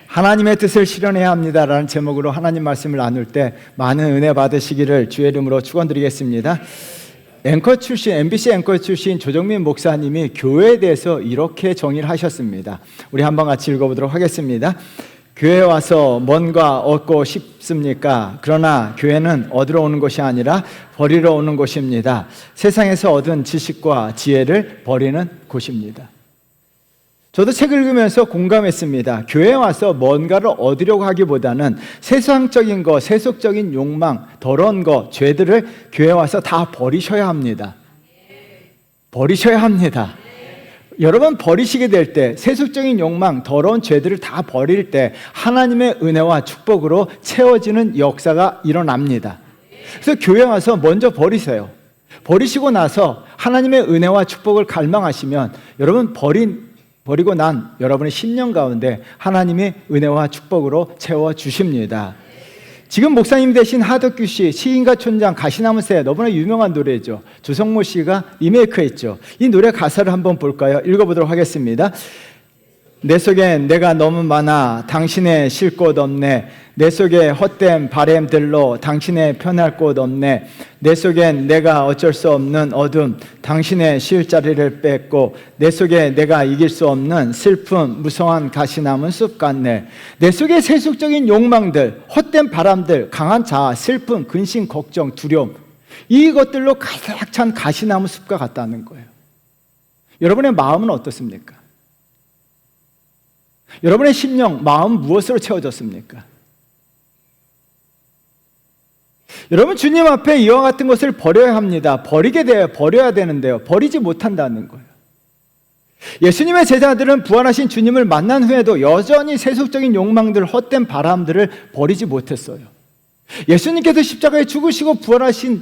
하나님의 뜻을 실현해야 합니다라는 제목으로 하나님 말씀을 나눌 때 많은 은혜 받으시기를 주의 이름으로 축원드리겠습니다. MBC 앵커 출신 조정민 목사님이 교회에 대해서 이렇게 정의를 하셨습니다. 우리 한번 같이 읽어보도록 하겠습니다. 교회에 와서 뭔가 얻고 싶습니까? 그러나 교회는 얻으러 오는 것이 아니라 버리러 오는 곳입니다. 세상에서 얻은 지식과 지혜를 버리는 곳입니다. 저도 책을 읽으면서 공감했습니다. 교회에 와서 뭔가를 얻으려고 하기보다는 세상적인 것, 세속적인 욕망, 더러운 것, 죄들을 교회에 와서 다 버리셔야 합니다. 버리셔야 합니다. 여러분 버리시게 될 때, 세속적인 욕망, 더러운 죄들을 다 버릴 때 하나님의 은혜와 축복으로 채워지는 역사가 일어납니다. 그래서 교회에 와서 먼저 버리세요. 버리시고 나서 하나님의 은혜와 축복을 갈망하시면 여러분 버리고 난 여러분의 10년 가운데 하나님의 은혜와 축복으로 채워주십니다. 지금 목사님 되신 하덕규 씨, 시인과 촌장, 가시나무 새, 너무나 유명한 노래죠. 조성모 씨가 리메이크했죠. 이 노래 가사를 한번 볼까요? 읽어보도록 하겠습니다. 내 속엔 내가 너무 많아 당신의 쉴 곳 없네. 내 속에 헛된 바램들로 당신의 편할 곳 없네. 내 속엔 내가 어쩔 수 없는 어둠, 당신의 쉴 자리를 뺏고 내 속에 내가 이길 수 없는 슬픔, 무성한 가시나무 숲 같네. 내 속에 세속적인 욕망들, 헛된 바람들, 강한 자아, 슬픔, 근심, 걱정, 두려움, 이것들로 가득 찬 가시나무 숲과 같다는 거예요. 여러분의 마음은 어떻습니까? 여러분의 심령, 마음 무엇으로 채워졌습니까? 여러분 주님 앞에 이와 같은 것을 버려야 합니다. 버려야 되는데요. 버리지 못한다는 거예요. 예수님의 제자들은 부활하신 주님을 만난 후에도 여전히 세속적인 욕망들, 헛된 바람들을 버리지 못했어요. 예수님께서 십자가에 죽으시고 부활하신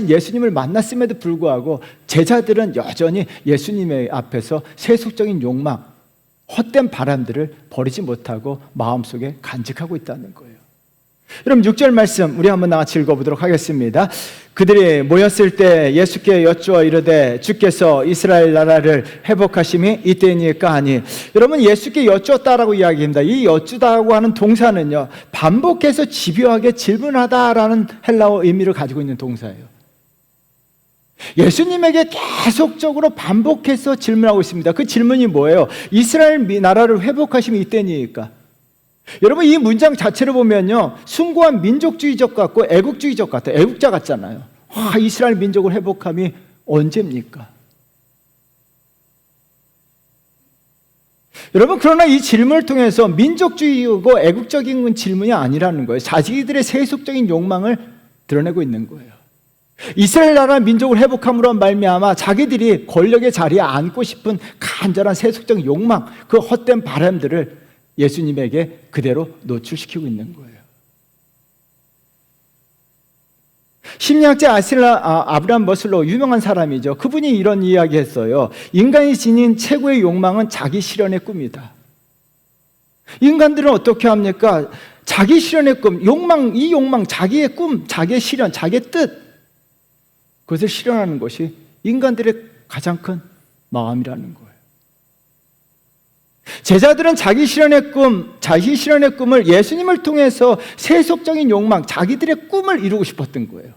예수님을 만났음에도 불구하고 제자들은 여전히 예수님의 앞에서 세속적인 욕망, 헛된 바람들을 버리지 못하고 마음속에 간직하고 있다는 거예요. 여러분 6절 말씀 우리 한번 같이 읽어보도록 하겠습니다. 그들이 모였을 때 예수께 여쭈어 이르되 주께서 이스라엘 나라를 회복하심이 이때이니까 하니. 여러분 예수께 여쭈었다라고 이야기합니다. 이 여쭈다고 하는 동사는요, 반복해서 집요하게 질문하다라는 헬라어 의미를 가지고 있는 동사예요. 예수님에게 계속적으로 반복해서 질문하고 있습니다. 그 질문이 뭐예요? 이스라엘 나라를 회복하시면 이때니까. 여러분 이 문장 자체를 보면요, 숭고한 민족주의적 같고 애국주의적 같아요. 애국자 같잖아요. 이스라엘 민족을 회복함이 언제입니까? 여러분 그러나 이 질문을 통해서 민족주의고 애국적인 질문이 아니라는 거예요. 자기들의 세속적인 욕망을 드러내고 있는 거예요. 이스라엘 나라 민족을 회복함으로 말미암아 자기들이 권력의 자리에 앉고 싶은 간절한 세속적 욕망, 그 헛된 바람들을 예수님에게 그대로 노출시키고 있는 거예요. 심리학자 아브라함 머슬로, 유명한 사람이죠. 그분이 이런 이야기 했어요. 인간이 지닌 최고의 욕망은 자기 실현의 꿈이다. 인간들은 어떻게 합니까? 자기 실현의 꿈, 이 욕망, 자기의 꿈, 자기의 실현, 자기의 뜻, 그것을 실현하는 것이 인간들의 가장 큰 마음이라는 거예요. 제자들은 자기 실현의 꿈을 예수님을 통해서 세속적인 욕망, 자기들의 꿈을 이루고 싶었던 거예요.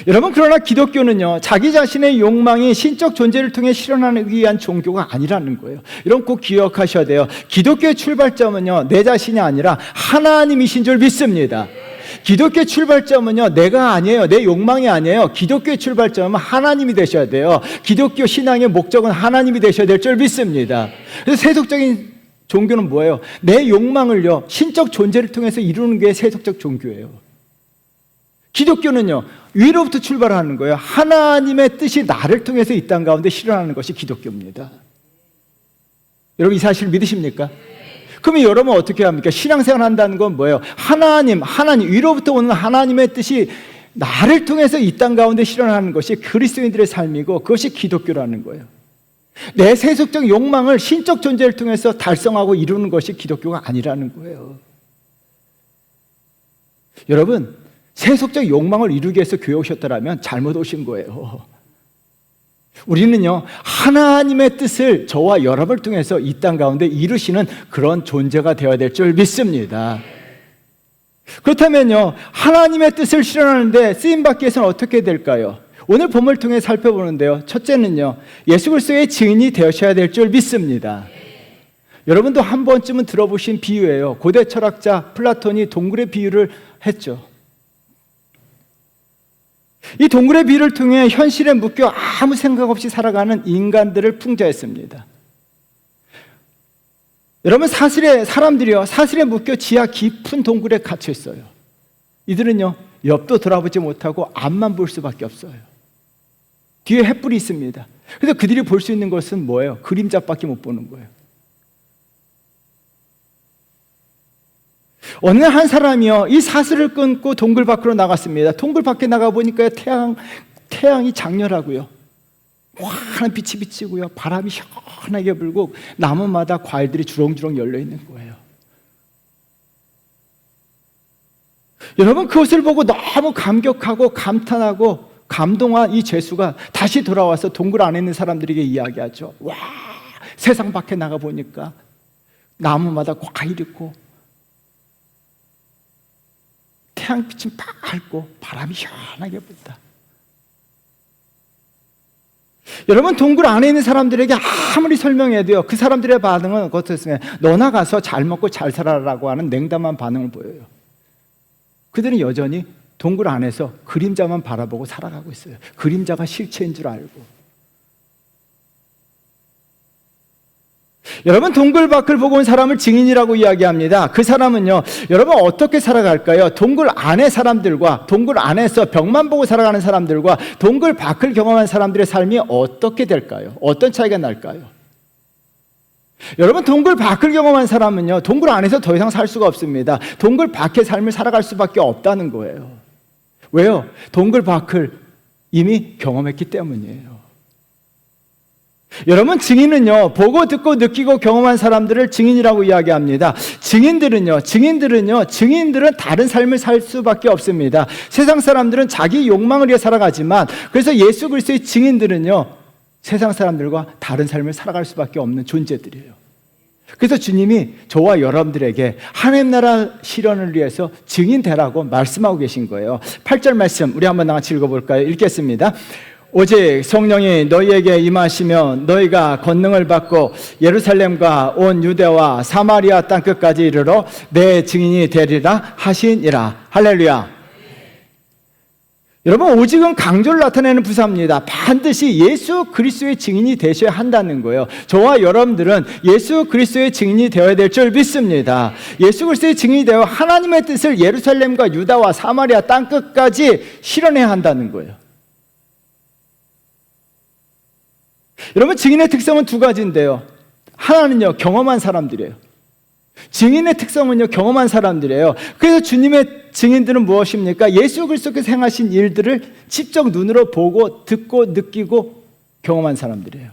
여러분 그러나 기독교는요, 자기 자신의 욕망이 신적 존재를 통해 실현하기 위한 종교가 아니라는 거예요. 여러분 꼭 기억하셔야 돼요. 기독교의 출발점은요, 내 자신이 아니라 하나님이신 줄 믿습니다. 기독교의 출발점은요, 내가 아니에요. 내 욕망이 아니에요. 기독교의 출발점은 하나님이 되셔야 돼요. 기독교 신앙의 목적은 하나님이 되셔야 될 줄 믿습니다. 그래서 세속적인 종교는 뭐예요? 내 욕망을요, 신적 존재를 통해서 이루는 게 세속적 종교예요. 기독교는요, 위로부터 출발하는 거예요. 하나님의 뜻이 나를 통해서 이 땅 가운데 실현하는 것이 기독교입니다. 여러분 이 사실 믿으십니까? 그러면 여러분 어떻게 합니까? 신앙생활 한다는 건 뭐예요? 하나님 위로부터 오는 하나님의 뜻이 나를 통해서 이 땅 가운데 실현하는 것이 그리스도인들의 삶이고 그것이 기독교라는 거예요. 내 세속적 욕망을 신적 존재를 통해서 달성하고 이루는 것이 기독교가 아니라는 거예요. 여러분 세속적 욕망을 이루기 위해서 교회 오셨더라면 잘못 오신 거예요. 우리는요, 하나님의 뜻을 저와 여러분을 통해서 이 땅 가운데 이루시는 그런 존재가 되어야 될 줄 믿습니다. 그렇다면요, 하나님의 뜻을 실현하는데 쓰임받기 위해서는 어떻게 될까요? 오늘 본문을 통해 살펴보는데요, 첫째는요, 예수 그리스도의 증인이 되셔야 될 줄 믿습니다. 여러분도 한 번쯤은 들어보신 비유예요. 고대 철학자 플라톤이 동굴의 비유를 했죠. 이 동굴의 비유를 통해 현실에 묶여 아무 생각 없이 살아가는 인간들을 풍자했습니다. 여러분, 사람들이요, 사슬에 묶여 지하 깊은 동굴에 갇혀 있어요. 이들은요, 옆도 돌아보지 못하고 앞만 볼 수밖에 없어요. 뒤에 햇불이 있습니다. 그래서 그들이 볼 수 있는 것은 뭐예요? 그림자밖에 못 보는 거예요. 어느 날 한 사람이요, 이 사슬을 끊고 동굴 밖으로 나갔습니다. 동굴 밖에 나가 보니까 태양이 장렬하고요, 환한 빛이 비치고요, 바람이 시원하게 불고 나무마다 과일들이 주렁주렁 열려 있는 거예요. 여러분, 그것을 보고 너무 감격하고 감탄하고 감동한 이 죄수가 다시 돌아와서 동굴 안에 있는 사람들에게 이야기하죠. 와, 세상 밖에 나가 보니까 나무마다 과일 있고 태양빛은 밝고 바람이 시원하게 분다. 여러분, 동굴 안에 있는 사람들에게 아무리 설명해도요, 그 사람들의 반응은 어떻습니까? 너나 가서 잘 먹고 잘 살아라고 하는 냉담한 반응을 보여요. 그들은 여전히 동굴 안에서 그림자만 바라보고 살아가고 있어요. 그림자가 실체인 줄 알고. 여러분, 동굴 밖을 보고 온 사람을 증인이라고 이야기합니다. 그 사람은요, 여러분 어떻게 살아갈까요? 동굴 안의 사람들과 동굴 안에서 벽만 보고 살아가는 사람들과 동굴 밖을 경험한 사람들의 삶이 어떻게 될까요? 어떤 차이가 날까요? 여러분, 동굴 밖을 경험한 사람은요, 동굴 안에서 더 이상 살 수가 없습니다. 동굴 밖의 삶을 살아갈 수밖에 없다는 거예요. 왜요? 동굴 밖을 이미 경험했기 때문이에요. 여러분, 증인은요, 보고 듣고 느끼고 경험한 사람들을 증인이라고 이야기합니다. 증인들은 다른 삶을 살 수밖에 없습니다. 세상 사람들은 자기 욕망을 위해 살아가지만, 그래서 예수 그리스도의 증인들은요, 세상 사람들과 다른 삶을 살아갈 수밖에 없는 존재들이에요. 그래서 주님이 저와 여러분들에게 하나님 나라 실현을 위해서 증인되라고 말씀하고 계신 거예요. 8절 말씀 우리 한번 같이 읽어볼까요? 읽겠습니다. 오직 성령이 너희에게 임하시면 너희가 권능을 받고 예루살렘과 온 유대와 사마리아 땅끝까지 이르러 내 증인이 되리라 하시니라. 할렐루야. 여러분, 오직은 강조를 나타내는 부사입니다. 반드시 예수 그리스도의 증인이 되셔야 한다는 거예요. 저와 여러분들은 예수 그리스도의 증인이 되어야 될 줄 믿습니다. 예수 그리스도의 증인이 되어 하나님의 뜻을 예루살렘과 유다와 사마리아 땅끝까지 실현해야 한다는 거예요. 여러분, 증인의 특성은 두 가지인데요, 하나는요, 경험한 사람들이에요. 증인의 특성은요, 경험한 사람들이에요. 그래서 주님의 증인들은 무엇입니까? 예수 그리스도께서 행하신 일들을 직접 눈으로 보고 듣고 느끼고 경험한 사람들이에요.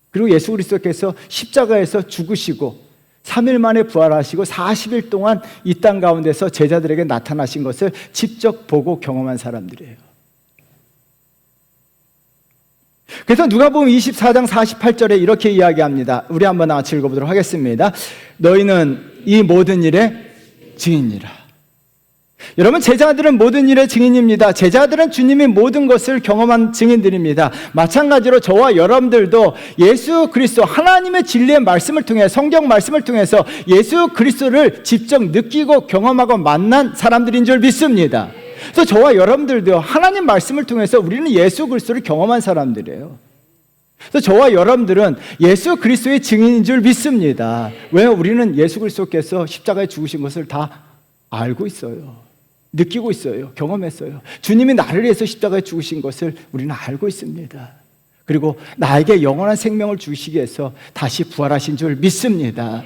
그리고 예수 그리스도께서 십자가에서 죽으시고 3일 만에 부활하시고 40일 동안 이 땅 가운데서 제자들에게 나타나신 것을 직접 보고 경험한 사람들이에요. 그래서 누가복음 24장 48절에 이렇게 이야기합니다. 우리 한번 같이 읽어보도록 하겠습니다. 너희는 이 모든 일의 증인이라. 여러분, 제자들은 모든 일의 증인입니다. 제자들은 주님이 모든 것을 경험한 증인들입니다. 마찬가지로 저와 여러분들도 예수 그리스도 하나님의 진리의 말씀을 통해, 성경 말씀을 통해서 예수 그리스도를 직접 느끼고 경험하고 만난 사람들인 줄 믿습니다. 그래서 저와 여러분들도 하나님 말씀을 통해서 우리는 예수 그리스도를 경험한 사람들이에요. 그래서 저와 여러분들은 예수 그리스도의 증인인 줄 믿습니다. 왜요? 우리는 예수 그리스도께서 십자가에 죽으신 것을 다 알고 있어요. 느끼고 있어요. 경험했어요. 주님이 나를 위해서 십자가에 죽으신 것을 우리는 알고 있습니다. 그리고 나에게 영원한 생명을 주시기 위해서 다시 부활하신 줄 믿습니다.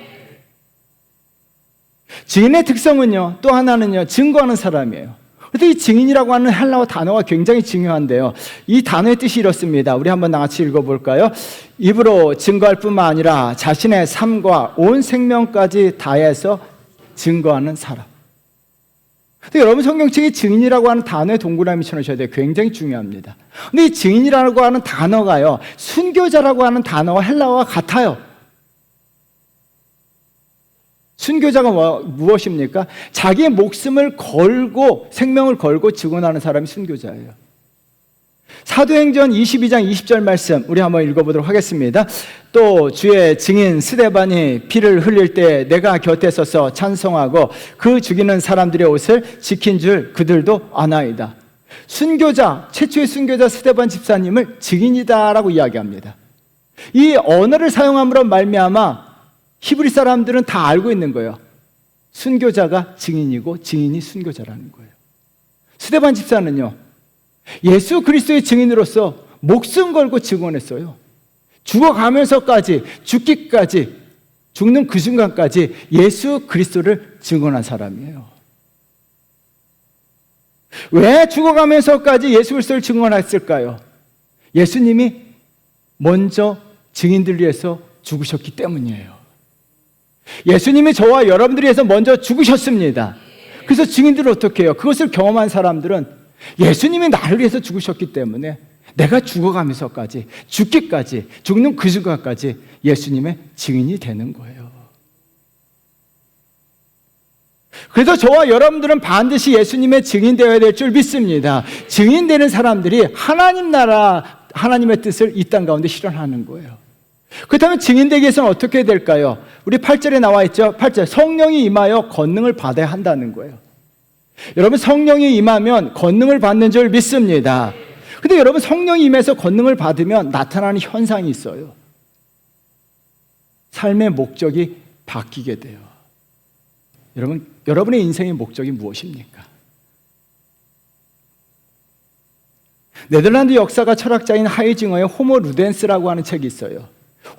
증인의 특성은요, 또 하나는요, 증거하는 사람이에요. 그런데 이 증인이라고 하는 헬라어 단어가 굉장히 중요한데요, 이 단어의 뜻이 이렇습니다. 우리 한번 같이 읽어볼까요? 입으로 증거할 뿐만 아니라 자신의 삶과 온 생명까지 다해서 증거하는 사람. 근데 여러분 성경책이 증인이라고 하는 단어에 동그라미 쳐놓으셔야 돼요. 굉장히 중요합니다. 근데 이 증인이라고 하는 단어가요, 순교자라고 하는 단어와 헬라어가 같아요. 순교자가 무엇입니까? 자기의 목숨을 걸고 생명을 걸고 증언하는 사람이 순교자예요. 사도행전 22장 20절 말씀 우리 한번 읽어보도록 하겠습니다. 또 주의 증인 스데반이 피를 흘릴 때 내가 곁에 서서 찬송하고 그 죽이는 사람들의 옷을 지킨 줄 그들도 아나이다. 순교자, 최초의 순교자 스데반 집사님을 증인이다라고 이야기합니다. 이 언어를 사용함으로 말미암아 히브리 사람들은 다 알고 있는 거예요. 순교자가 증인이고 증인이 순교자라는 거예요. 스데반 집사는요, 예수 그리스도의 증인으로서 목숨 걸고 증언했어요. 죽어가면서까지, 죽기까지, 죽는 그 순간까지 예수 그리스도를 증언한 사람이에요. 왜 죽어가면서까지 예수 그리스도를 증언했을까요? 예수님이 먼저 증인들 위해서 죽으셨기 때문이에요. 예수님이 저와 여러분들 위해서 먼저 죽으셨습니다. 그래서 증인들은 어떻게 해요? 그것을 경험한 사람들은 예수님이 나를 위해서 죽으셨기 때문에 내가 죽어가면서까지, 죽기까지, 죽는 그 순간까지 예수님의 증인이 되는 거예요. 그래서 저와 여러분들은 반드시 예수님의 증인 되어야 될 줄 믿습니다. 증인되는 사람들이 하나님 나라, 하나님의 뜻을 이 땅 가운데 실현하는 거예요. 그렇다면 증인되기 위해서는 어떻게 될까요? 우리 8절에 나와 있죠. 8절, 성령이 임하여 권능을 받아야 한다는 거예요. 여러분, 성령이 임하면 권능을 받는 줄 믿습니다. 근데 여러분, 성령이 임해서 권능을 받으면 나타나는 현상이 있어요. 삶의 목적이 바뀌게 돼요. 여러분의 인생의 목적이 무엇입니까? 네덜란드 역사가 철학자인 하이징어의 호모 루덴스라고 하는 책이 있어요.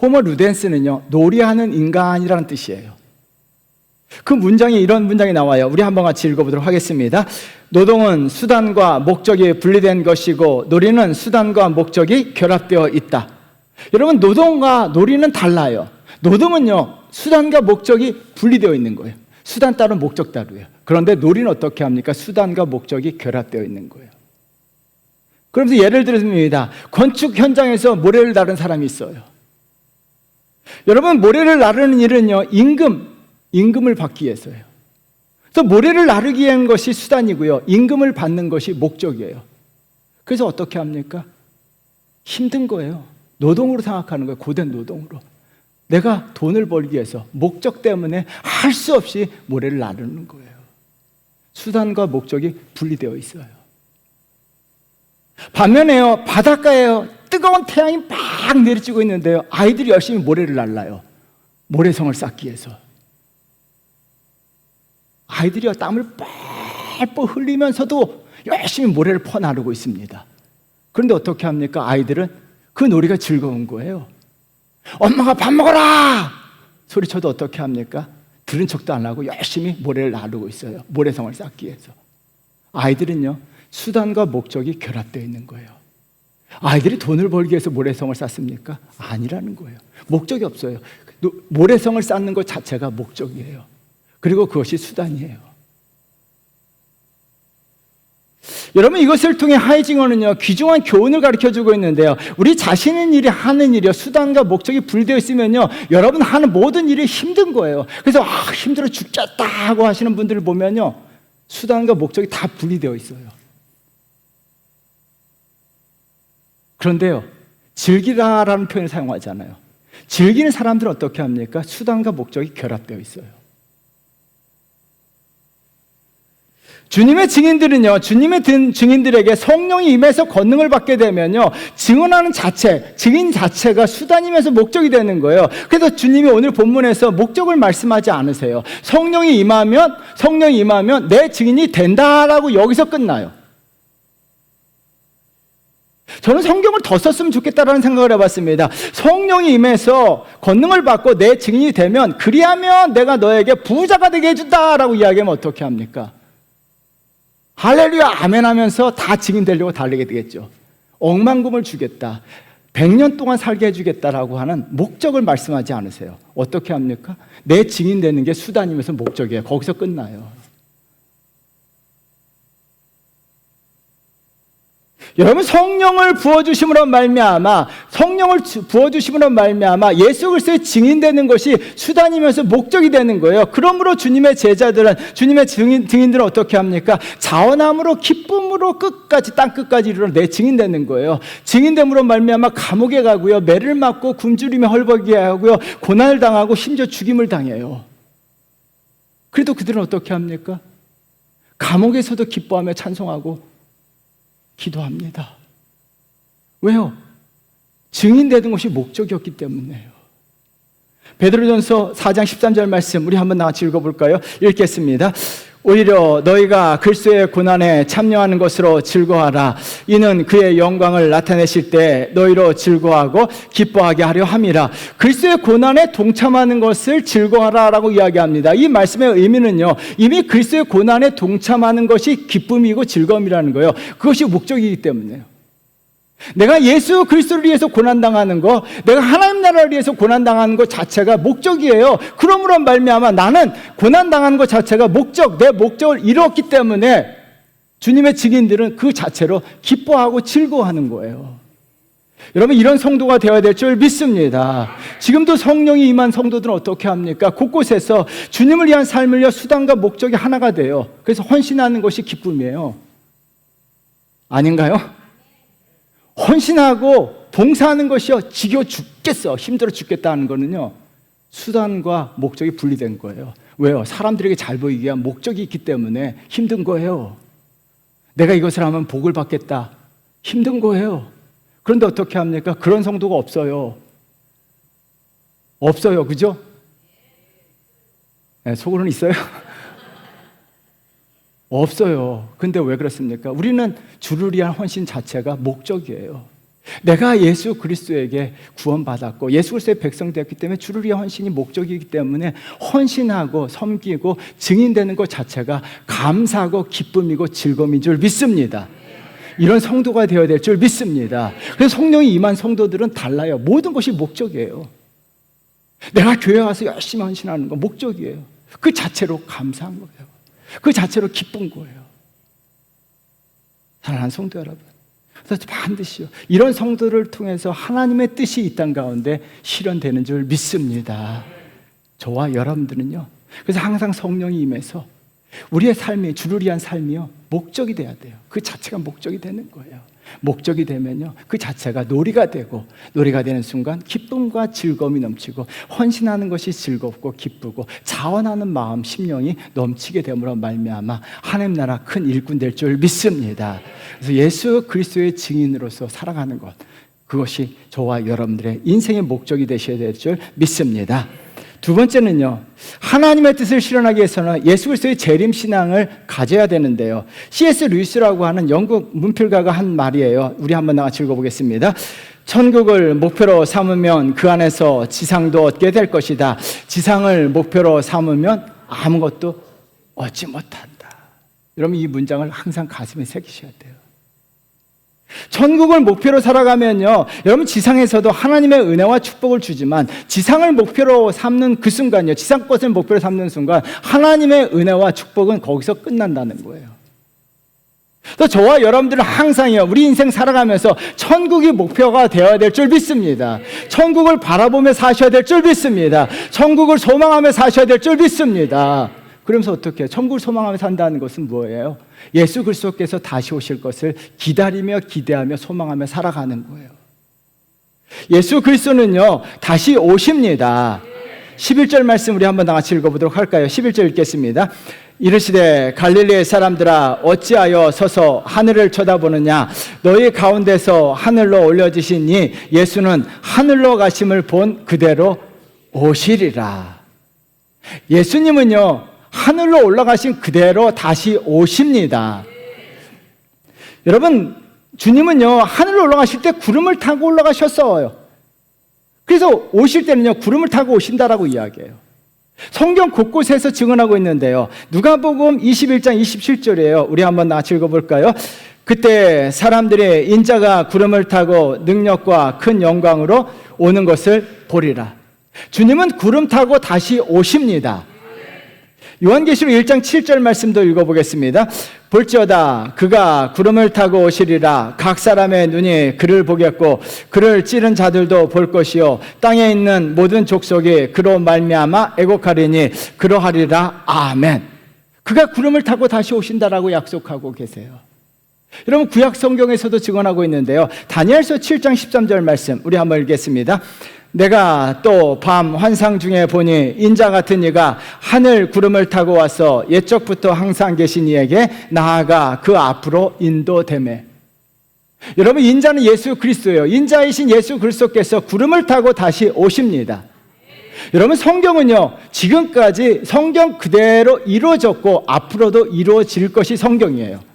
호모 루덴스는요, 놀이하는 인간이라는 뜻이에요. 그 문장에 이런 문장이 나와요. 우리 한번 같이 읽어보도록 하겠습니다. 노동은 수단과 목적이 분리된 것이고 놀이는 수단과 목적이 결합되어 있다. 여러분, 노동과 놀이는 달라요. 노동은요, 수단과 목적이 분리되어 있는 거예요. 수단 따로 목적 따로예요. 그런데 놀이는 어떻게 합니까? 수단과 목적이 결합되어 있는 거예요. 그러면서 예를 들었습니다. 건축 현장에서 모래를 나른 사람이 있어요. 여러분, 모래를 나르는 일은요, 임금을 받기 위해서예요. 그래서 모래를 나르기 위한 것이 수단이고요, 임금을 받는 것이 목적이에요. 그래서 어떻게 합니까? 힘든 거예요. 노동으로 생각하는 거예요. 고된 노동으로. 내가 돈을 벌기 위해서 목적 때문에 할 수 없이 모래를 나르는 거예요. 수단과 목적이 분리되어 있어요. 반면에요, 바닷가에요, 뜨거운 태양이 막 내리쬐고 있는데요, 아이들이 열심히 모래를 날라요. 모래성을 쌓기 위해서. 아이들이요, 땀을 뻘뻘 흘리면서도 열심히 모래를 퍼나르고 있습니다. 그런데 어떻게 합니까? 아이들은 그 놀이가 즐거운 거예요. 엄마가 밥 먹어라! 소리쳐도 어떻게 합니까? 들은 척도 안 하고 열심히 모래를 나르고 있어요. 모래성을 쌓기 위해서. 아이들은요, 수단과 목적이 결합되어 있는 거예요. 아이들이 돈을 벌기 위해서 모래성을 쌓습니까? 아니라는 거예요. 목적이 없어요. 모래성을 쌓는 것 자체가 목적이에요. 그리고 그것이 수단이에요. 여러분, 이것을 통해 하이징어는요, 귀중한 교훈을 가르쳐주고 있는데요, 우리 자신의 일이 하는 일이요, 수단과 목적이 분리되어 있으면요, 여러분 하는 모든 일이 힘든 거예요. 그래서 힘들어 죽겠다 하고 하시는 분들을 보면요, 수단과 목적이 다 분리되어 있어요. 그런데요, 즐기다라는 표현을 사용하잖아요. 즐기는 사람들은 어떻게 합니까? 수단과 목적이 결합되어 있어요. 주님의 증인들은요, 주님의 증인들에게 성령이 임해서 권능을 받게 되면요, 증언하는 자체, 증인 자체가 수단이면서 목적이 되는 거예요. 그래서 주님이 오늘 본문에서 목적을 말씀하지 않으세요. 성령이 임하면 내 증인이 된다라고 여기서 끝나요. 저는 성경을 더 썼으면 좋겠다라는 생각을 해봤습니다. 성령이 임해서 권능을 받고 내 증인이 되면, 그리하면 내가 너에게 부자가 되게 해준다라고 이야기하면 어떻게 합니까? 할렐루야 아멘 하면서 다 증인 되려고 달리게 되겠죠. 억만금을 주겠다, 100년 동안 살게 해주겠다라고 하는 목적을 말씀하지 않으세요. 어떻게 합니까? 내 증인 되는 게 수단이면서 목적이에요. 거기서 끝나요. 여러분, 성령을 부어주심으로 말미암아 예수 그리스도의 증인되는 것이 수단이면서 목적이 되는 거예요. 그러므로 주님의 제자들은, 주님의 증인들은 어떻게 합니까? 자원함으로 기쁨으로 끝까지, 땅 끝까지 이르러 내 증인되는 거예요. 증인됨으로 말미암아 감옥에 가고요, 매를 맞고 굶주리며 헐벗게 하고요, 고난을 당하고 심지어 죽임을 당해요. 그래도 그들은 어떻게 합니까? 감옥에서도 기뻐하며 찬송하고 기도합니다. 왜요? 증인되는 것이 목적이었기 때문에요. 베드로전서 4장 13절 말씀 우리 한번 같이 읽어볼까요? 읽겠습니다. 오히려 너희가 그리스도의 고난에 참여하는 것으로 즐거워하라. 이는 그의 영광을 나타내실 때 너희로 즐거워하고 기뻐하게 하려 함이라. 그리스도의 고난에 동참하는 것을 즐거워하라라고 이야기합니다. 이 말씀의 의미는요, 이미 그리스도의 고난에 동참하는 것이 기쁨이고 즐거움이라는 거예요. 그것이 목적이기 때문에요. 내가 예수 그리스도를 위해서 고난당하는 거, 내가 하나님 나라를 위해서 고난당하는 것 자체가 목적이에요. 그러므로 말미암아 나는 고난당하는 것 자체가 내 목적을 이뤘기 때문에 주님의 증인들은 그 자체로 기뻐하고 즐거워하는 거예요. 여러분, 이런 성도가 되어야 될 줄 믿습니다. 지금도 성령이 임한 성도들은 어떻게 합니까? 곳곳에서 주님을 위한 삶을요, 수단과 목적이 하나가 돼요. 그래서 헌신하는 것이 기쁨이에요. 아닌가요? 헌신하고 봉사하는 것이요, 지겨워 죽겠어, 힘들어 죽겠다는 거는요, 수단과 목적이 분리된 거예요. 왜요? 사람들에게 잘 보이기 위한 목적이 있기 때문에 힘든 거예요. 내가 이것을 하면 복을 받겠다, 힘든 거예요. 그런데 어떻게 합니까? 그런 성도가 없어요. 그죠? 네, 속으로는 있어요? 없어요. 근데 왜 그렇습니까? 우리는 주를 위한 헌신 자체가 목적이에요. 내가 예수 그리스도에게 구원받았고 예수 그리스도의 백성 되었기 때문에 주를 위한 헌신이 목적이기 때문에 헌신하고 섬기고 증인되는 것 자체가 감사하고 기쁨이고 즐거움인 줄 믿습니다. 이런 성도가 되어야 될 줄 믿습니다. 그래서 성령이 임한 성도들은 달라요. 모든 것이 목적이에요. 내가 교회 와서 열심히 헌신하는 건 목적이에요. 그 자체로 감사한 거예요. 그 자체로 기쁜 거예요. 사랑하는 성도 여러분, 그래서 반드시요, 이런 성도를 통해서 하나님의 뜻이 이 땅 가운데 실현되는 줄 믿습니다. 저와 여러분들은요, 그래서 항상 성령이 임해서 우리의 삶이, 주를 위한 삶이요, 목적이 돼야 돼요. 그 자체가 목적이 되는 거예요. 목적이 되면요, 그 자체가 놀이가 되고, 놀이가 되는 순간 기쁨과 즐거움이 넘치고, 헌신하는 것이 즐겁고 기쁘고, 자원하는 마음, 심령이 넘치게 됨으로 말미암아 하나님 나라 큰 일꾼 될 줄 믿습니다. 그래서 예수 그리스도의 증인으로서 살아가는 것, 그것이 저와 여러분들의 인생의 목적이 되셔야 될 줄 믿습니다. 두 번째는요, 하나님의 뜻을 실현하기 위해서는 예수 그리스도의 재림신앙을 가져야 되는데요, C.S. 루이스라고 하는 영국 문필가가 한 말이에요. 우리 한번 같이 읽어보겠습니다. 천국을 목표로 삼으면 그 안에서 지상도 얻게 될 것이다. 지상을 목표로 삼으면 아무것도 얻지 못한다. 여러분, 이 문장을 항상 가슴에 새기셔야 돼요. 천국을 목표로 살아가면요, 여러분, 지상에서도 하나님의 은혜와 축복을 주지만 지상을 목표로 삼는 그 순간요, 지상 것을 목표로 삼는 순간 하나님의 은혜와 축복은 거기서 끝난다는 거예요. 또 저와 여러분들은 항상요, 우리 인생 살아가면서 천국이 목표가 되어야 될 줄 믿습니다. 천국을 바라보며 사셔야 될 줄 믿습니다. 천국을 소망하며 사셔야 될 줄 믿습니다. 그러면서 어떻게 해요? 천국을 소망하며 산다는 것은 뭐예요? 예수 그리스도께서 다시 오실 것을 기다리며 기대하며 소망하며 살아가는 거예요. 예수 그리스도는요, 다시 오십니다. 11절 말씀 우리 한번 다 같이 읽어보도록 할까요? 11절 읽겠습니다. 이르시되 갈릴리의 사람들아 어찌하여 서서 하늘을 쳐다보느냐? 너희 가운데서 하늘로 올려지시니 예수는 하늘로 가심을 본 그대로 오시리라. 예수님은요, 하늘로 올라가신 그대로 다시 오십니다. 여러분, 주님은요, 하늘로 올라가실 때 구름을 타고 올라가셨어요. 그래서 오실 때는요, 구름을 타고 오신다라고 이야기해요. 성경 곳곳에서 증언하고 있는데요, 누가복음 21장 27절이에요. 우리 한번 같이 읽어볼까요? 그때 사람들이 인자가 구름을 타고 능력과 큰 영광으로 오는 것을 보리라. 주님은 구름 타고 다시 오십니다. 요한계시록 1장 7절 말씀도 읽어보겠습니다. 볼지어다 그가 구름을 타고 오시리라. 각 사람의 눈이 그를 보겠고 그를 찌른 자들도 볼 것이요 땅에 있는 모든 족속이 그로 말미암아 애곡하리니 그러하리라. 아멘. 그가 구름을 타고 다시 오신다라고 약속하고 계세요. 여러분, 구약 성경에서도 증언하고 있는데요. 다니엘서 7장 13절 말씀 우리 한번 읽겠습니다. 내가 또 밤 환상 중에 보니 인자 같은 이가 하늘 구름을 타고 와서 옛적부터 항상 계신 이에게 나아가 그 앞으로 인도되매. 여러분, 인자는 예수 그리스도예요. 인자이신 예수 그리스도께서 구름을 타고 다시 오십니다. 여러분, 성경은요 지금까지 성경 그대로 이루어졌고 앞으로도 이루어질 것이 성경이에요.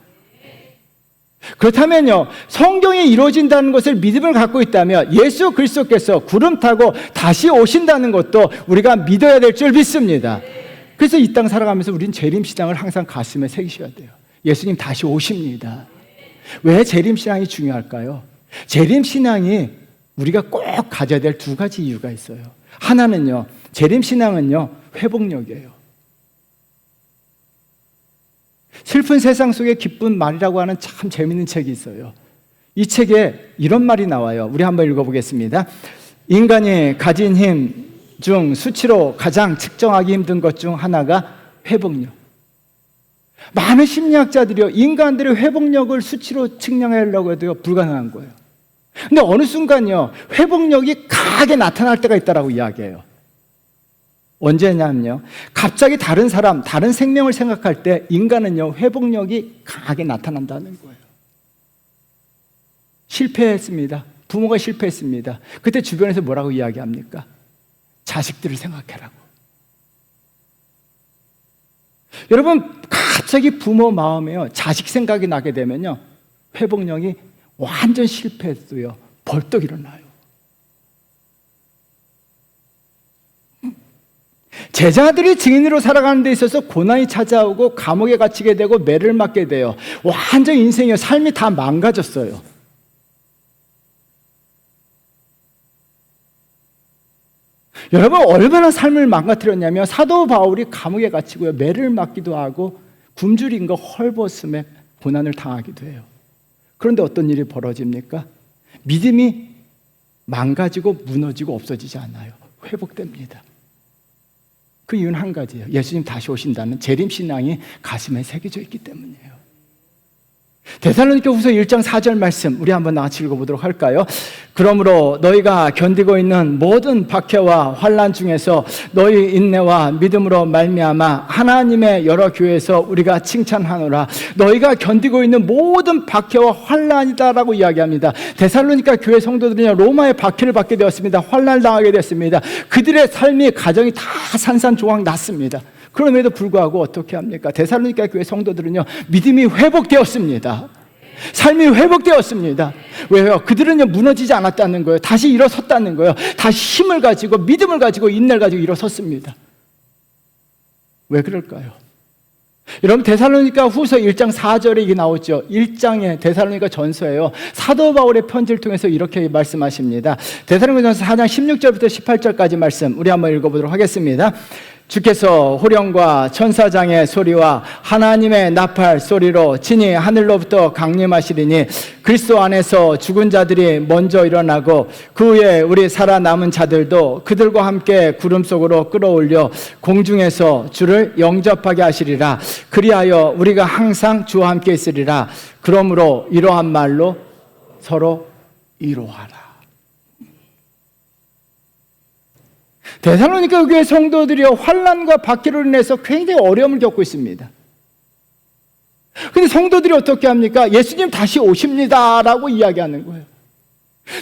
그렇다면요, 성경이 이루어진다는 것을 믿음을 갖고 있다면 예수 그리스도께서 구름 타고 다시 오신다는 것도 우리가 믿어야 될 줄 믿습니다. 그래서 이 땅 살아가면서 우리는 재림신앙을 항상 가슴에 새기셔야 돼요. 예수님 다시 오십니다. 왜 재림신앙이 중요할까요? 재림신앙이 우리가 꼭 가져야 될 두 가지 이유가 있어요. 하나는요, 재림신앙은요 회복력이에요. 슬픈 세상 속에 기쁜 말이라고 하는 참 재미있는 책이 있어요. 이 책에 이런 말이 나와요. 우리 한번 읽어보겠습니다. 인간이 가진 힘 중 수치로 가장 측정하기 힘든 것 중 하나가 회복력. 많은 심리학자들이요, 인간들의 회복력을 수치로 측량하려고 해도요 불가능한 거예요. 근데 어느 순간요 회복력이 강하게 나타날 때가 있다라고 이야기해요. 언제냐면요, 갑자기 다른 사람, 다른 생명을 생각할 때 인간은요 회복력이 강하게 나타난다는 거예요. 실패했습니다. 부모가 실패했습니다. 그때 주변에서 뭐라고 이야기합니까? 자식들을 생각해라고. 여러분, 갑자기 부모 마음에요 자식 생각이 나게 되면요 회복력이 완전 실패했어요. 벌떡 일어나요. 제자들이 증인으로 살아가는 데 있어서 고난이 찾아오고 감옥에 갇히게 되고 매를 맞게 돼요. 완전 인생이요, 삶이 다 망가졌어요. 여러분, 얼마나 삶을 망가뜨렸냐면 사도 바울이 감옥에 갇히고요 매를 맞기도 하고 굶주린 거 헐벗음에 고난을 당하기도 해요. 그런데 어떤 일이 벌어집니까? 믿음이 망가지고 무너지고 없어지지 않아요. 회복됩니다. 그 이유는 한 가지예요. 예수님 다시 오신다는 재림신앙이 가슴에 새겨져 있기 때문이에요. 데살로니가 후서 1장 4절 말씀 우리 한번 같이 읽어보도록 할까요? 그러므로 너희가 견디고 있는 모든 박해와 환난 중에서 너희 인내와 믿음으로 말미암아 하나님의 여러 교회에서 우리가 칭찬하노라. 너희가 견디고 있는 모든 박해와 환난이다라고 이야기합니다. 데살로니가 교회 성도들은요 로마의 박해를 받게 되었습니다. 환난을 당하게 됐습니다. 그들의 삶이 가정이 다 산산조각 났습니다. 그럼에도 불구하고 어떻게 합니까? 데살로니가 교회 성도들은요 믿음이 회복되었습니다. 삶이 회복되었습니다. 왜요? 그들은요 무너지지 않았다는 거예요. 다시 일어섰다는 거예요. 다시 힘을 가지고 믿음을 가지고 인내를 가지고 일어섰습니다. 왜 그럴까요? 여러분, 데살로니가 후서 1장 4절에 이게 나오죠. 1장에 데살로니가 전서예요. 사도 바울의 편지를 통해서 이렇게 말씀하십니다. 데살로니가 전서 4장 16절부터 18절까지 말씀 우리 한번 읽어보도록 하겠습니다. 주께서 호령과 천사장의 소리와 하나님의 나팔 소리로 친히 하늘로부터 강림하시리니 그리스도 안에서 죽은 자들이 먼저 일어나고 그 후에 우리 살아남은 자들도 그들과 함께 구름 속으로 끌어올려 공중에서 주를 영접하게 하시리라. 그리하여 우리가 항상 주와 함께 있으리라. 그러므로 이러한 말로 서로 위로하라. 데살로니가 교회 성도들이 환난과 박해로 인해서 굉장히 어려움을 겪고 있습니다. 근데 성도들이 어떻게 합니까? 예수님 다시 오십니다라고 이야기하는 거예요.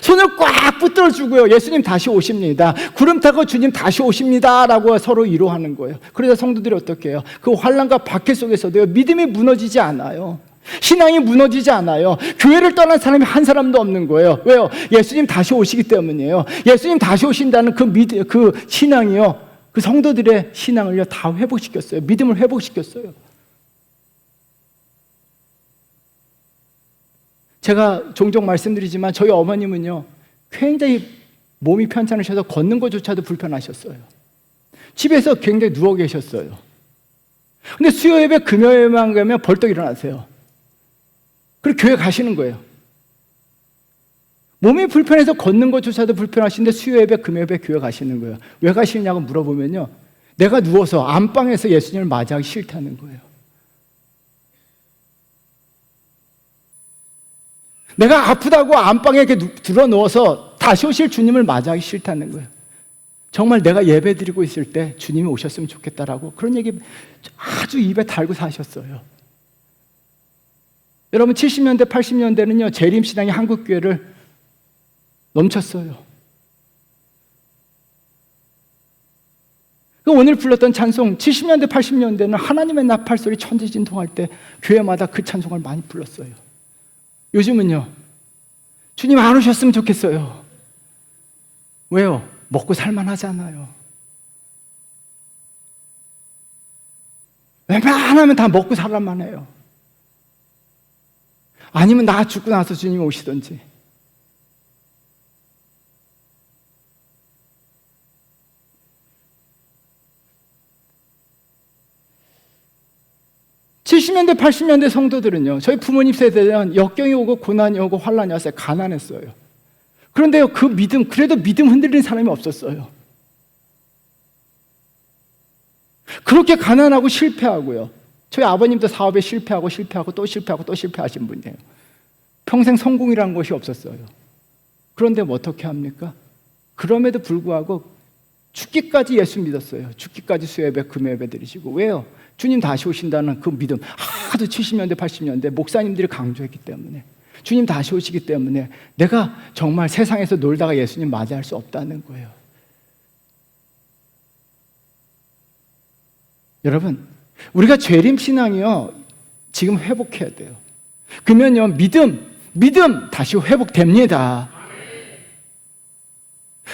손을 꽉 붙들어주고요. 예수님 다시 오십니다. 구름 타고 주님 다시 오십니다라고 서로 위로하는 거예요. 그러자 성도들이 어떻게 해요? 그 환난과 박해 속에서도요 믿음이 무너지지 않아요. 신앙이 무너지지 않아요. 교회를 떠난 사람이 한 사람도 없는 거예요. 왜요? 예수님 다시 오시기 때문이에요. 예수님 다시 오신다는 그 신앙이요, 그 성도들의 신앙을요 다 회복시켰어요. 믿음을 회복시켰어요. 제가 종종 말씀드리지만 저희 어머님은요 굉장히 몸이 편찮으셔서 걷는 것조차도 불편하셨어요. 집에서 굉장히 누워 계셨어요. 근데 수요 예배, 금요 예배만 가면 벌떡 일어나세요. 그리고 교회 가시는 거예요. 몸이 불편해서 걷는 것조차도 불편하신데 수요 예배, 금요 예배 교회 가시는 거예요. 왜 가시느냐고 물어보면요, 내가 누워서 안방에서 예수님을 맞이하기 싫다는 거예요. 내가 아프다고 안방에 이렇게 들어 누워서 다시 오실 주님을 맞이하기 싫다는 거예요. 정말 내가 예배 드리고 있을 때 주님이 오셨으면 좋겠다라고 그런 얘기 아주 입에 달고 사셨어요. 여러분, 70년대, 80년대는요, 재림신앙이 한국교회를 넘쳤어요. 오늘 불렀던 찬송, 70년대, 80년대는 하나님의 나팔소리 천지진동할 때 교회마다 그 찬송을 많이 불렀어요. 요즘은요, 주님 안 오셨으면 좋겠어요. 왜요? 먹고 살만하잖아요. 웬만하면 다 먹고 살만만 해요. 아니면 나 죽고 나서 주님 오시든지. (70년대) (80년대) 성도들은요, 저희 부모님 세대는 역경이 오고 고난이 오고 환난이 왔어요. 가난했어요. 그런데요, 그 믿음, 그래도 믿음 흔들리는 사람이 없었어요. 그렇게 가난하고 실패하고요, 저희 아버님도 사업에 실패하고 또 실패하고 또 실패하신 분이에요. 평생 성공이라는 것이 없었어요. 그런데 뭐 어떻게 합니까? 그럼에도 불구하고 죽기까지 예수 믿었어요. 죽기까지 수요예배, 금요예배 드리시고. 왜요? 주님 다시 오신다는 그 믿음, 하도 70년대, 80년대 목사님들이 강조했기 때문에, 주님 다시 오시기 때문에 내가 정말 세상에서 놀다가 예수님 맞이할 수 없다는 거예요. 여러분, 우리가 재림신앙이요, 지금 회복해야 돼요. 그러면요, 믿음 다시 회복됩니다.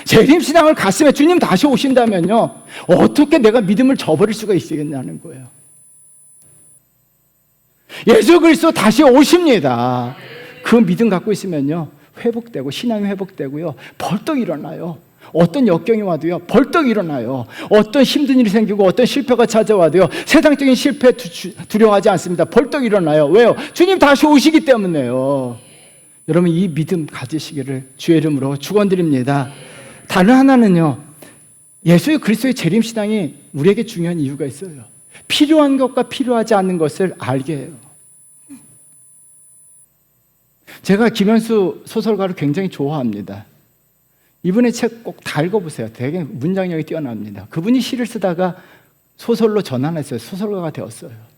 재림신앙을 가슴에 주님 다시 오신다면요, 어떻게 내가 믿음을 저버릴 수가 있겠냐는 거예요. 예수 그리스도 다시 오십니다. 그 믿음 갖고 있으면요, 회복되고, 신앙이 회복되고요, 벌떡 일어나요. 어떤 역경이 와도요, 벌떡 일어나요. 어떤 힘든 일이 생기고 어떤 실패가 찾아와도요, 세상적인 실패 두려워하지 않습니다. 벌떡 일어나요. 왜요? 주님 다시 오시기 때문에요. 여러분, 이 믿음 가지시기를 주의 이름으로 축원드립니다. 다른 하나는요, 예수 그리스도의 재림신앙이 우리에게 중요한 이유가 있어요. 필요한 것과 필요하지 않는 것을 알게 해요. 제가 김현수 소설가를 굉장히 좋아합니다. 이분의 책 꼭 다 읽어보세요. 되게 문장력이 뛰어납니다. 그분이 시를 쓰다가 소설로 전환했어요. 소설가가 되었어요.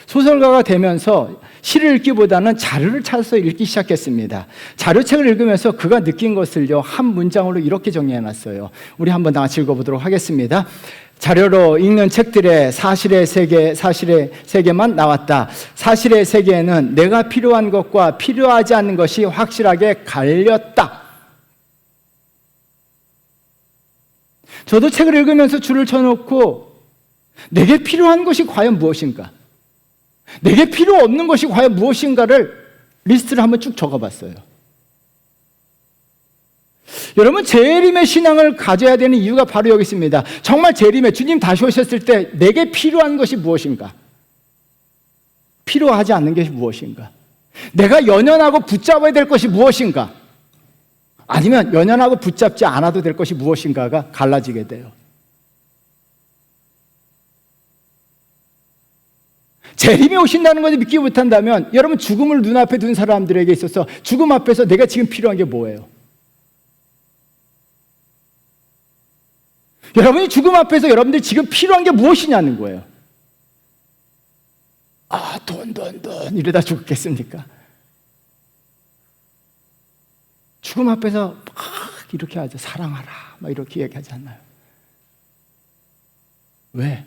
소설가가 되면서 시를 읽기보다는 자료를 찾아서 읽기 시작했습니다. 자료책을 읽으면서 그가 느낀 것을요, 한 문장으로 이렇게 정리해놨어요. 우리 한번 다 같이 읽어보도록 하겠습니다. 자료로 읽는 책들의 사실의 세계만 나왔다. 사실의 세계에는 내가 필요한 것과 필요하지 않는 것이 확실하게 갈렸다. 저도 책을 읽으면서 줄을 쳐놓고 내게 필요한 것이 과연 무엇인가, 내게 필요 없는 것이 과연 무엇인가를 리스트를 한번 쭉 적어봤어요. 여러분, 재림의 신앙을 가져야 되는 이유가 바로 여기 있습니다. 정말 재림에 주님 다시 오셨을 때 내게 필요한 것이 무엇인가, 필요하지 않는 것이 무엇인가, 내가 연연하고 붙잡아야 될 것이 무엇인가, 아니면 연연하고 붙잡지 않아도 될 것이 무엇인가가 갈라지게 돼요. 재림이 오신다는 것을 믿지 못한다면, 여러분, 죽음을 눈앞에 둔 사람들에게 있어서 죽음 앞에서 내가 지금 필요한 게 뭐예요? 여러분이 죽음 앞에서 여러분들이 지금 필요한 게 무엇이냐는 거예요. 돈 이러다 죽겠습니까? 죽음 앞에서 막 이렇게 하죠. 사랑하라 막 이렇게 얘기하잖아요. 왜?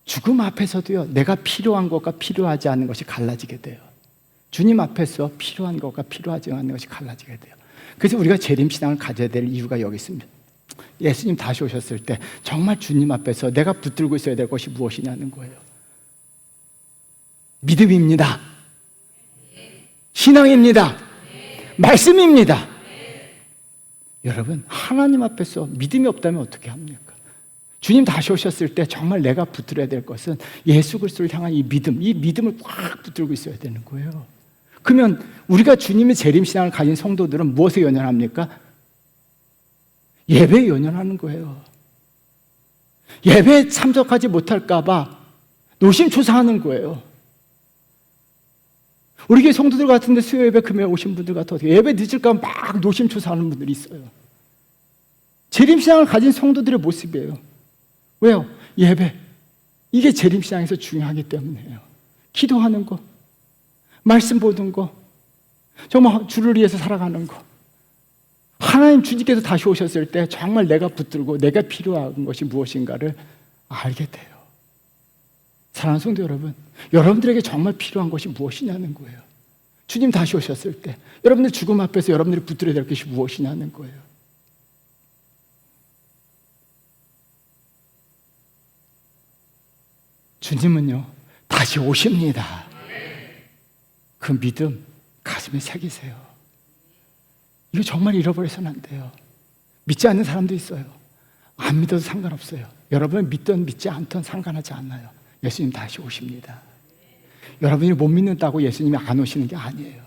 죽음 앞에서도요, 내가 필요한 것과 필요하지 않은 것이 갈라지게 돼요. 주님 앞에서 필요한 것과 필요하지 않은 것이 갈라지게 돼요. 그래서 우리가 재림신앙을 가져야 될 이유가 여기 있습니다. 예수님 다시 오셨을 때 정말 주님 앞에서 내가 붙들고 있어야 될 것이 무엇이냐는 거예요. 믿음입니다. 신앙입니다. 말씀입니다. 여러분, 하나님 앞에서 믿음이 없다면 어떻게 합니까? 주님 다시 오셨을 때 정말 내가 붙들어야 될 것은 예수 그리스도를 향한 이 믿음을 꽉 붙들고 있어야 되는 거예요. 그러면 우리가 주님의 재림신앙을 가진 성도들은 무엇에 연연합니까? 예배에 연연하는 거예요. 예배에 참석하지 못할까 봐 노심초사하는 거예요. 우리 교회 성도들 같은데 수요 예배 금요일 오신 분들 같아 어떻게 예배 늦을까 막 노심초사하는 분들이 있어요. 재림신앙을 가진 성도들의 모습이에요. 왜요? 예배. 이게 재림신앙에서 중요하기 때문이에요. 기도하는 거, 말씀 보는 거, 정말 주를 위해서 살아가는 거. 하나님 주님께서 다시 오셨을 때 정말 내가 붙들고 내가 필요한 것이 무엇인가를 알게 돼요. 사랑하는 성도 여러분, 여러분들에게 정말 필요한 것이 무엇이냐는 거예요. 주님 다시 오셨을 때 여러분들 죽음 앞에서 여러분들이 붙들어야 될 것이 무엇이냐는 거예요. 주님은요 다시 오십니다. 그 믿음 가슴에 새기세요. 이거 정말 잃어버려서는 안 돼요. 믿지 않는 사람도 있어요. 안 믿어도 상관없어요. 여러분이 믿든 믿지 않든 상관하지 않아요. 예수님 다시 오십니다. 여러분이 못 믿는다고 예수님이 안 오시는 게 아니에요.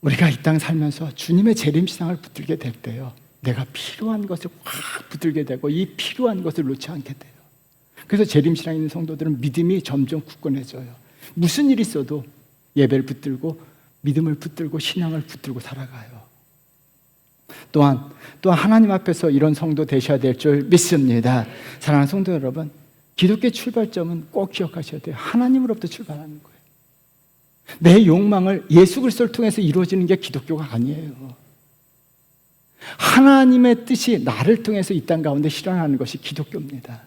우리가 이 땅 살면서 주님의 재림신앙을 붙들게 될 때요, 내가 필요한 것을 확 붙들게 되고 이 필요한 것을 놓지 않게 돼요. 그래서 재림신앙 있는 성도들은 믿음이 점점 굳건해져요. 무슨 일이 있어도 예배를 붙들고 믿음을 붙들고 신앙을 붙들고 살아가요. 또한 하나님 앞에서 이런 성도 되셔야 될 줄 믿습니다. 사랑하는 성도 여러분, 기독교의 출발점은 꼭 기억하셔야 돼요. 하나님으로부터 출발하는 거예요. 내 욕망을 예수 그리스도를 통해서 이루어지는 게 기독교가 아니에요. 하나님의 뜻이 나를 통해서 이 땅 가운데 실현하는 것이 기독교입니다.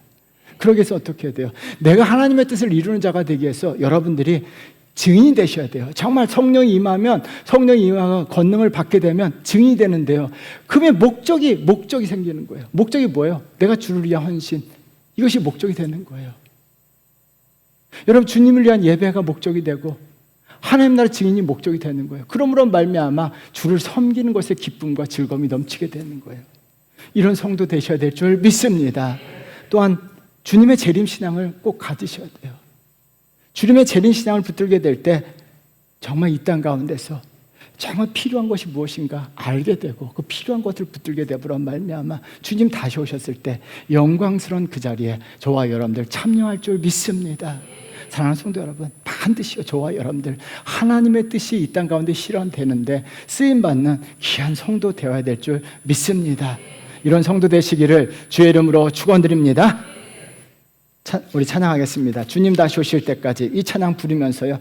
그러기 위해서 어떻게 해야 돼요? 내가 하나님의 뜻을 이루는 자가 되기 위해서 여러분들이 증인이 되셔야 돼요. 정말 성령이 임하면, 성령이 임하면 권능을 받게 되면 증인이 되는데요, 그러면 목적이 생기는 거예요. 목적이 뭐예요? 내가 주를 위한 헌신, 이것이 목적이 되는 거예요. 여러분, 주님을 위한 예배가 목적이 되고 하나님 나라의 증인이 목적이 되는 거예요. 그러므로 말미암아 주를 섬기는 것에 기쁨과 즐거움이 넘치게 되는 거예요. 이런 성도 되셔야 될 줄 믿습니다. 또한 주님의 재림신앙을 꼭 가지셔야 돼요. 주님의 재림신앙을 붙들게 될 때 정말 이 땅 가운데서 정말 필요한 것이 무엇인가 알게 되고 그 필요한 것을 붙들게 되므로 말미암아 주님 다시 오셨을 때 영광스러운 그 자리에 저와 여러분들 참여할 줄 믿습니다. 사랑하는 성도 여러분, 반드시 저와 여러분들 하나님의 뜻이 이 땅 가운데 실현되는데 쓰임받는 귀한 성도 되어야 될 줄 믿습니다. 이런 성도 되시기를 주의 이름으로 축원드립니다. 우리 찬양하겠습니다. 주님 다시 오실 때까지 이 찬양 부르면서요,